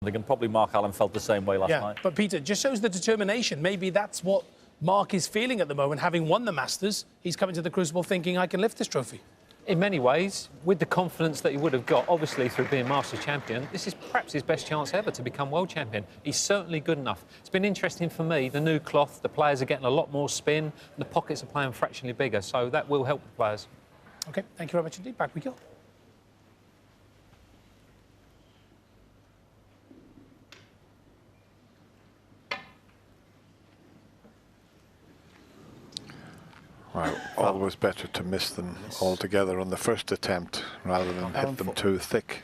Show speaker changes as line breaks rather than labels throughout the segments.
And probably Mark Allen felt the same way last night.
But Peter, just shows the determination. Maybe that's what Mark is feeling at the moment. Having won the Masters, he's coming to the Crucible thinking, I can lift this trophy.
In many ways, with the confidence that he would have got, obviously, through being Masters champion, this is perhaps his best chance ever to become world champion. He's certainly good enough. It's been interesting for me, the new cloth, the players are getting a lot more spin, and the pockets are playing fractionally bigger, so that will help the players.
OK, thank you very much indeed. Back we go.
Well, always better to miss them altogether on the first attempt rather than hit them too thick.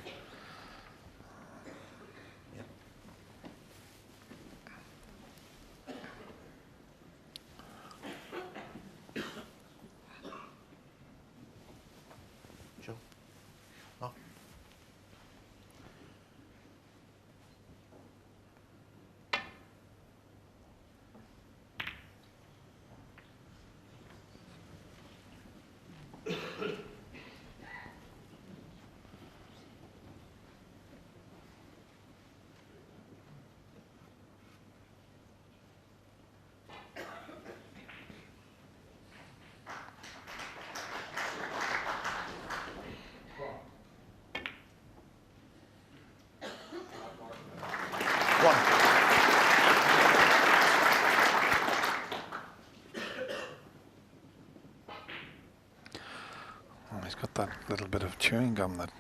He's got that little bit of chewing gum that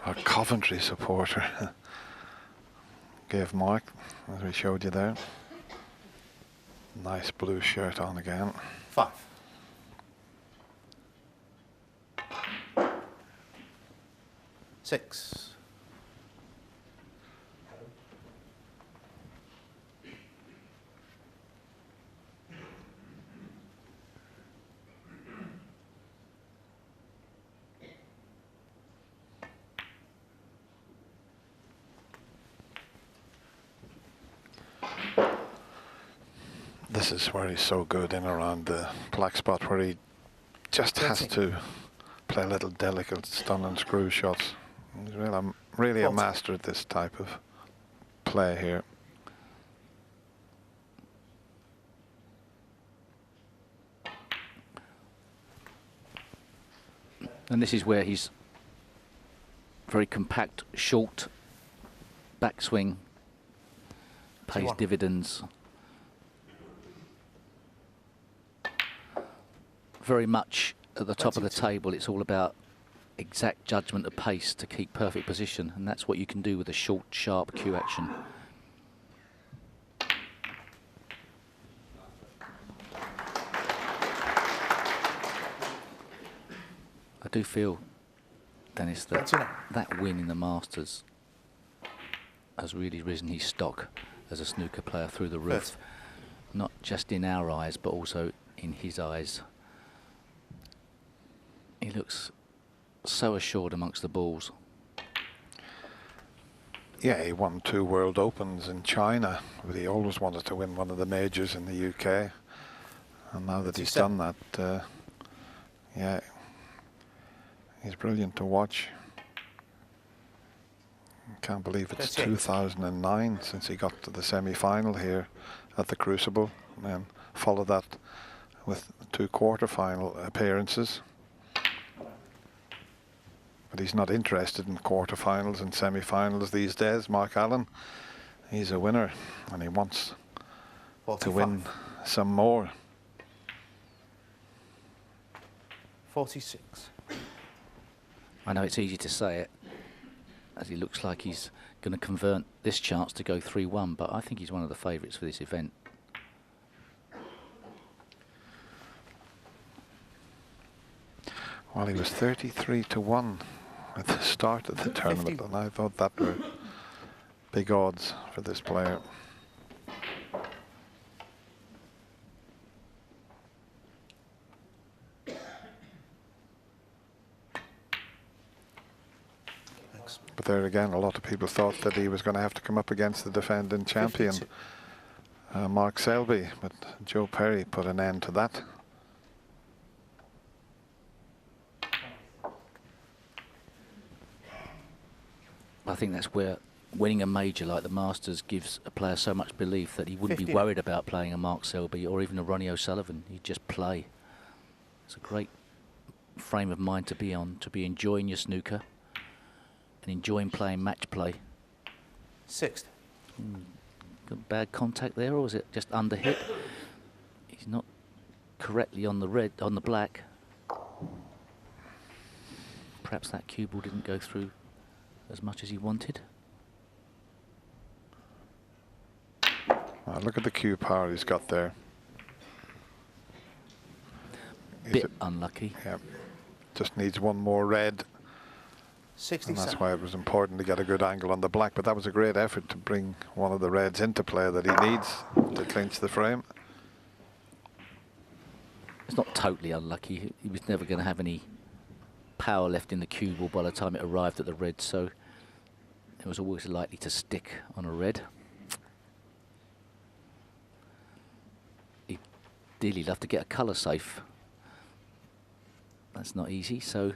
our Coventry supporter gave Mark, as we showed you there. Nice blue shirt on again.
5. Six.
This is where he's so good in around the black spot, where he just has to play a little delicate stun and screw shots. He's really a master at this type of play here.
And this is where he's very compact, short backswing pays dividends. Very much at the top of the table, it's all about exact judgment of pace to keep perfect position, and that's what you can do with a short, sharp cue action. I do feel, Dennis, that that win in the Masters has really risen his stock as a snooker player through the roof, not just in our eyes, but also in his eyes. He looks so assured amongst the balls.
Yeah, he won 2 World Opens in China, but he always wanted to win one of the majors in the UK. And now that he's done that, yeah, he's brilliant to watch. Can't believe it's 2009 since he got to the semi-final here at the Crucible, and then followed that with 2 quarter-final appearances. But he's not interested in quarterfinals and semi-finals these days, Mark Allen. He's a winner, and he wants to win some more.
46.
I know it's easy to say it, as he looks like he's going to convert this chance to go 3-1, but I think he's one of the favourites for this event.
Well, he was 33-1 at the start of the tournament, and I thought that were big odds for this player. But there again, a lot of people thought that he was going to have to come up against the defending champion, Mark Selby, but Joe Perry put an end to that.
I think that's where winning a major like the Masters gives a player so much belief that he wouldn't
50.
be worried about playing a Mark Selby or even a Ronnie O'Sullivan. He'd just play. It's a great frame of mind to be on, to be enjoying your snooker and enjoying playing match play.
Sixth.
Got bad contact there, or was it just under hit? He's not correctly on the red, on the black. Perhaps that cue ball didn't go through as much as he wanted.
Look at the cue power he's got there.
Bit unlucky.
Yeah, just needs one more red.
67.
And that's why it was important to get a good angle on the black. But that was a great effort to bring one of the reds into play that he needs to clinch the frame.
It's not totally unlucky. He was never going to have any power left in the cue ball by the time it arrived at the red, so it was always likely to stick on a red. He'd ideally love to get a colour safe. That's not easy, so do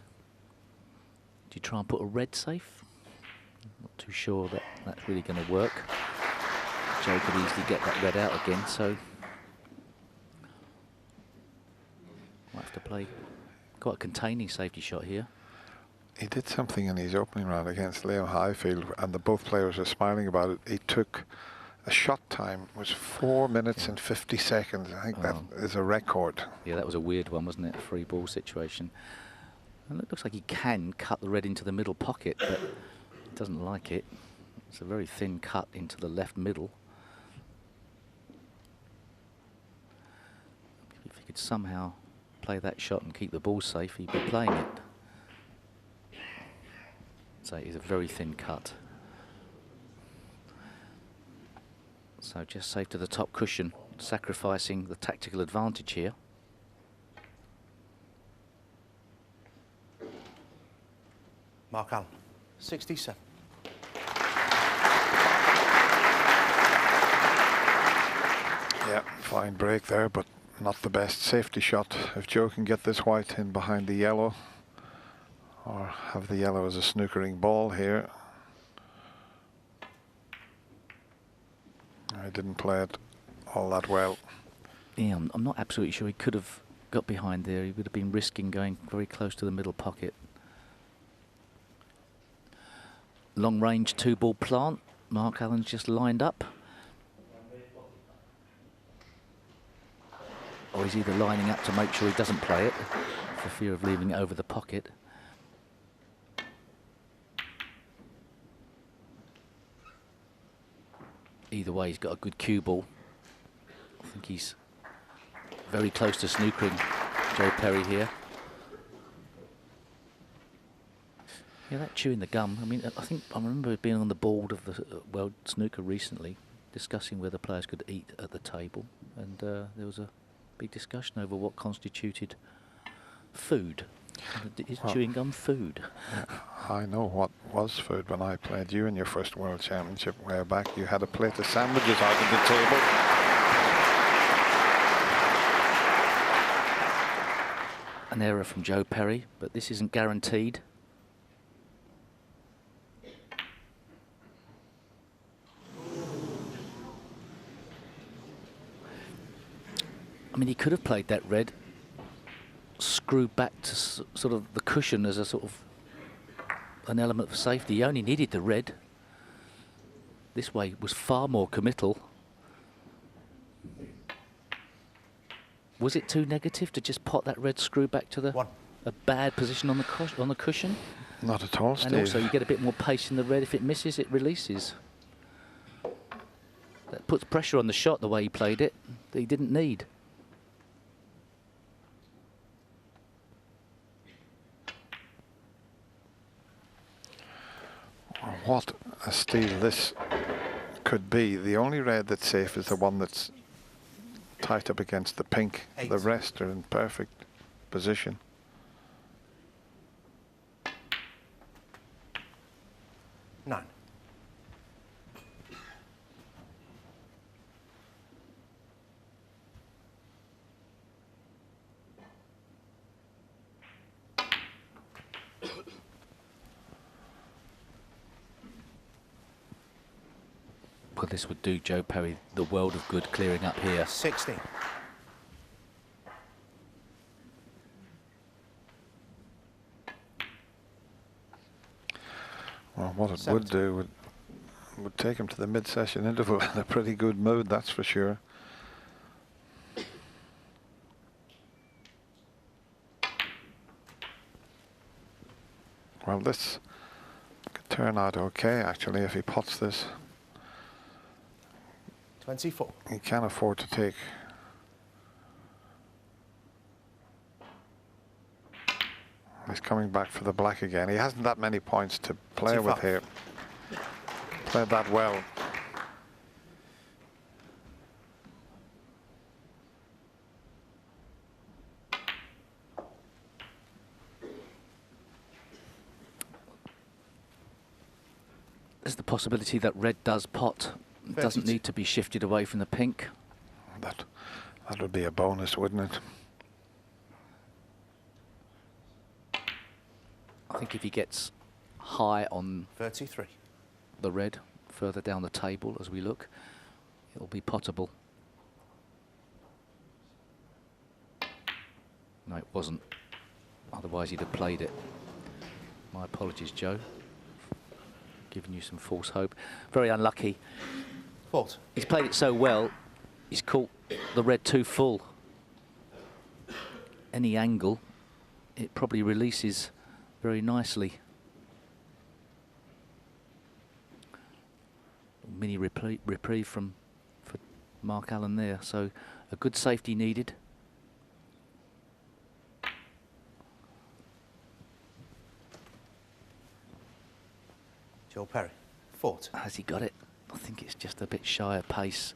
you try and put a red safe? Not too sure that that's really going to work. Joe could easily get that red out again, so might have to play quite a containing safety shot here.
He did something in his opening round against Leo Highfield, and both players are smiling about it. He took a shot time was 4 minutes and 50 seconds. I think that is a record.
Yeah, that was a weird one, wasn't it? A free ball situation. And it looks like he can cut the red into the middle pocket, but he doesn't like it. It's a very thin cut into the left middle. If he could somehow play that shot and keep the ball safe, he'd be playing it. So it is a very thin cut. So just safe to the top cushion, sacrificing the tactical advantage here.
Mark Allen, 67.
Yeah, fine break there, but not the best safety shot. If Joe can get this white in behind the yellow, or have the yellow as a snookering ball here. I didn't play it all that well.
Yeah, I'm not absolutely sure he could have got behind there. He would have been risking going very close to the middle pocket. Long range 2-ball plant. Mark Allen's just lined up. Or he's either lining up to make sure he doesn't play it for fear of leaving it over the pocket. Either way, he's got a good cue ball. I think he's very close to snookering Joe Perry here. Yeah, that chewing the gum. I mean, I think I remember being on the board of the World Snooker recently, discussing whether players could eat at the table, and there was a big discussion over what constituted food. Is chewing gum food?
I know what was food when I played you in your first World Championship way back. You had a plate of sandwiches out on the table.
An error from Joe Perry, but this isn't guaranteed. I mean, he could have played that red, screwed back to sort of the cushion as a sort of an element of safety. He only needed the red. This way was far more committal. Was it too negative to just pot that red screw back to the a bad position on the cushion?
Not at all, Steve.
And also you get a bit more pace in the red. If it misses, it releases. That puts pressure on the shot the way he played it that he didn't need.
What a steal this could be. The only red that's safe is the one that's tight up against the pink.
8.
The rest are in perfect position.
Nine.
Well, this would do Joe Perry the world of good clearing up here.
60.
Well, what it
70.
would do would take him to the mid-session interval in a pretty good mood, that's for sure. Well, this could turn out okay, actually, if he pots this.
24.
He can afford to take. He's coming back for the black again. He hasn't that many points to play with
25.
here. Played that well.
There's the possibility that red does pot. It doesn't need to be shifted away from the pink.
That would be a bonus, wouldn't it?
I think if he gets high on
33.
the red further down the table as we look, it'll be pottable. No, it wasn't. Otherwise he'd have played it. My apologies, Joe. Giving you some false hope. Very unlucky.
Fault.
He's played it so well, he's caught the red too full. Any angle, it probably releases very nicely. Mini reprieve for Mark Allen there, so a good safety needed.
Joe Perry. Fault.
Has he got it? I think it's just a bit shy of pace.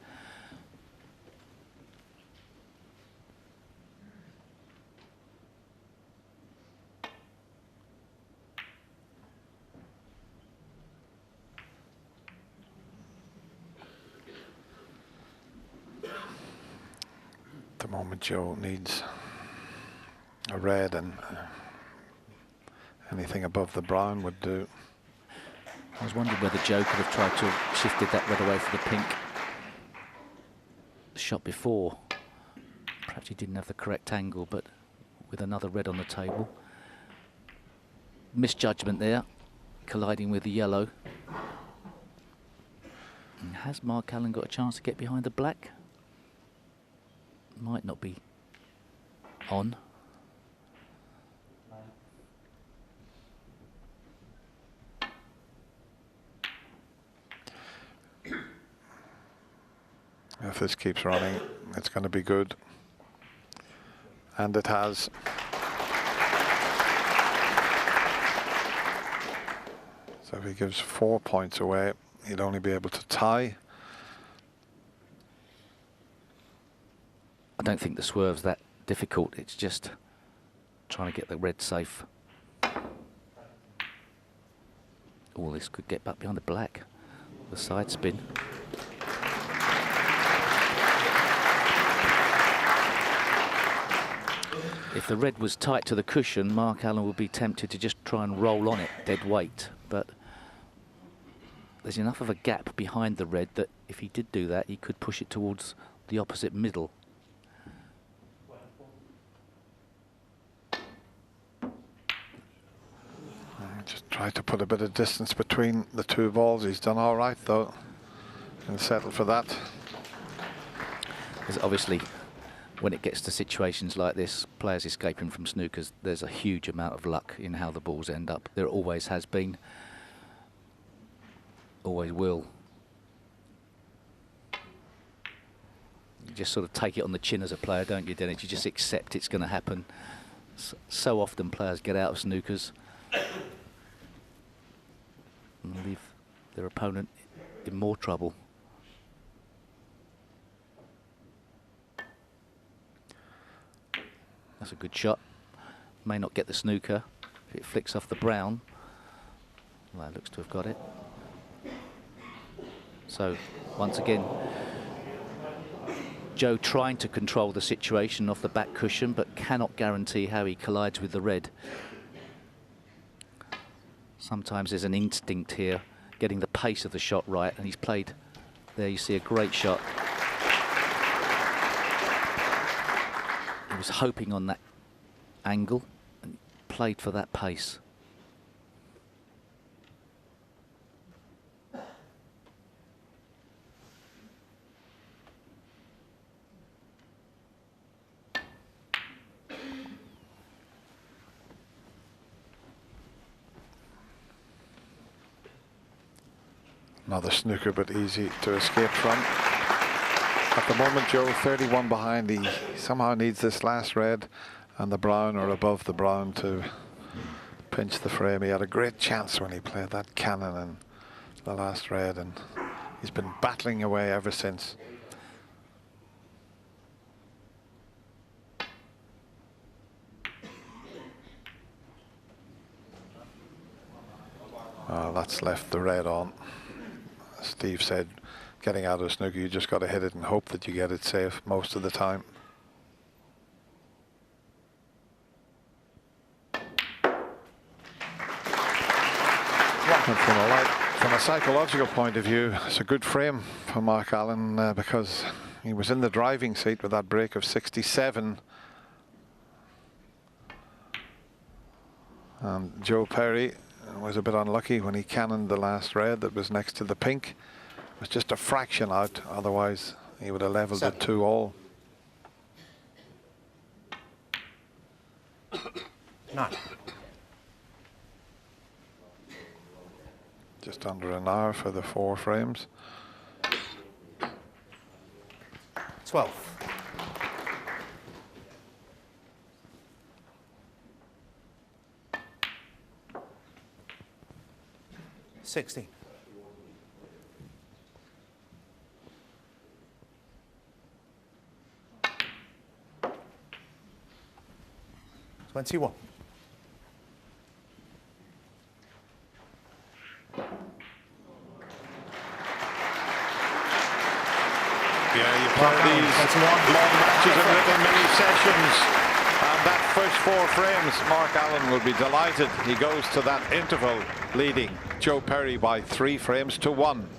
At the moment, Joe needs a red, and anything above the brown would do.
I was wondering whether Joe could have tried to have shifted that red away for the pink the shot before. Perhaps he didn't have the correct angle, but with another red on the table. Misjudgment there, colliding with the yellow. And has Mark Allen got a chance to get behind the black? Might not be on.
If this keeps running, it's going to be good. And it has. So if he gives 4 points away, he'd only be able to tie.
I don't think the swerve's that difficult. It's just trying to get the red safe. Oh, this could get back behind the black. The side spin. If the red was tight to the cushion, Mark Allen would be tempted to just try and roll on it dead weight. But there's enough of a gap behind the red that if he did do that, he could push it towards the opposite middle.
Just try to put a bit of distance between the two balls. He's done all right, though, and settled for that.
Because obviously, when it gets to situations like this, players escaping from snookers, there's a huge amount of luck in how the balls end up. There always has been. Always will. You just sort of take it on the chin as a player, don't you, Dennis? You just accept it's going to happen. So often players get out of snookers and leave their opponent in more trouble. That's a good shot. May not get the snooker. If it flicks off the brown, well, it looks to have got it. So, once again, Joe trying to control the situation off the back cushion, but cannot guarantee how he collides with the red. Sometimes there's an instinct here, getting the pace of the shot right, and he's played There you see a great shot. He was hoping on that angle and played for that pace.
Another snooker, but easy to escape from. At the moment, Joe, 31 behind. He somehow needs this last red and the brown or above the brown to pinch the frame. He had a great chance when he played that cannon in the last red, and he's been battling away ever since. Well, that's left the red on. Steve said, getting out of snooker, you just got to hit it and hope that you get it safe most of the time. And from a psychological point of view, it's a good frame for Mark Allen because he was in the driving seat with that break of 67. And Joe Perry was a bit unlucky when he cannoned the last red that was next to the pink. It was just a fraction out, otherwise he would have leveled it 2-all.
9.
Just under an hour for the 4 frames.
12. $16. 21.
Yeah, you play these long matches in little mini sessions, and that first 4 frames, Mark Allen will be delighted. He goes to that interval leading Joe Perry by 3 frames to 1.